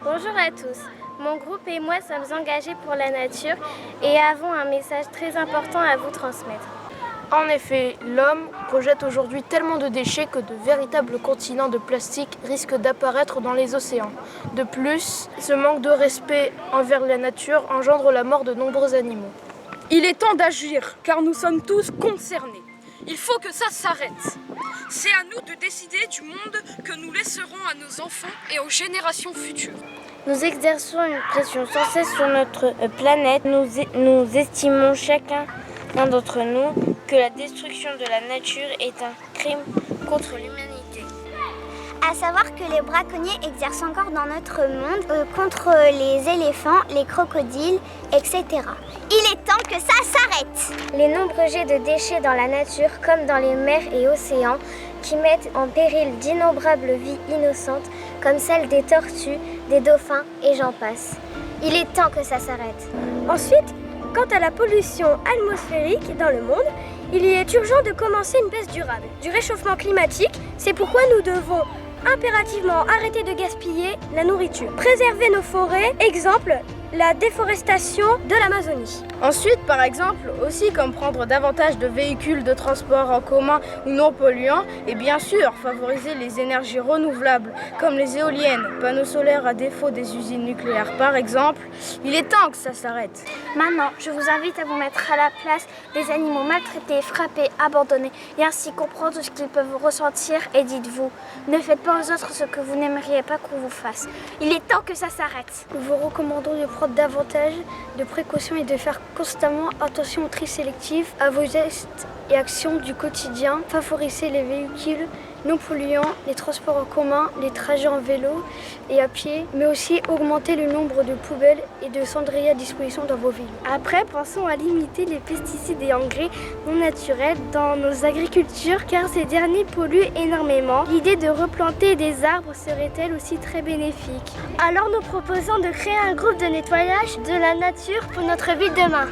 Bonjour à tous. Mon groupe et moi sommes engagés pour la nature et avons un message très important à vous transmettre. En effet, l'homme projette aujourd'hui tellement de déchets que de véritables continents de plastique risquent d'apparaître dans les océans. De plus, ce manque de respect envers la nature engendre la mort de nombreux animaux. Il est temps d'agir, car nous sommes tous concernés. Il faut que ça s'arrête. C'est à nous de décider du monde que nous laisserons à nos enfants et aux générations futures. Nous exerçons une pression sans cesse sur notre planète. Nous estimons chacun d'entre nous que la destruction de la nature est un crime contre l'humanité. À savoir que les braconniers exercent encore dans notre monde contre les éléphants, les crocodiles, etc. Il est temps que ça s'arrête. Les nombreux jets de déchets dans la nature, comme dans les mers et océans, qui mettent en péril d'innombrables vies innocentes, comme celle des tortues, des dauphins et j'en passe. Il est temps que ça s'arrête. Ensuite, quant à la pollution atmosphérique dans le monde, il est urgent de commencer une baisse durable du réchauffement climatique. C'est pourquoi nous devons impérativement arrêter de gaspiller la nourriture. Préserver nos forêts, exemple, la déforestation de l'Amazonie. Ensuite, par exemple, aussi comme prendre davantage de véhicules de transport en commun ou non polluants et bien sûr favoriser les énergies renouvelables comme les éoliennes, panneaux solaires à défaut des usines nucléaires par exemple. Il est temps que ça s'arrête. Maintenant, je vous invite à vous mettre à la place des animaux maltraités, frappés, abandonnés et ainsi comprendre ce qu'ils peuvent ressentir et dites-vous, ne faites pas aux autres ce que vous n'aimeriez pas qu'on vous fasse. Il est temps que ça s'arrête. Nous vous recommandons de prendre davantage de précautions et de faire constamment attention au tri sélectif à vos gestes et actions du quotidien. Favorisez les véhicules non polluants, les transports en commun, les trajets en vélo et à pied, mais aussi augmenter le nombre de poubelles et de cendriers à disposition dans vos villes. Après, pensons à limiter les pesticides et engrais non naturels dans nos agricultures car ces derniers polluent énormément. L'idée de replanter des arbres serait-elle aussi très bénéfique? Alors nous proposons de créer un groupe de nettoyage de la nature pour notre ville demain.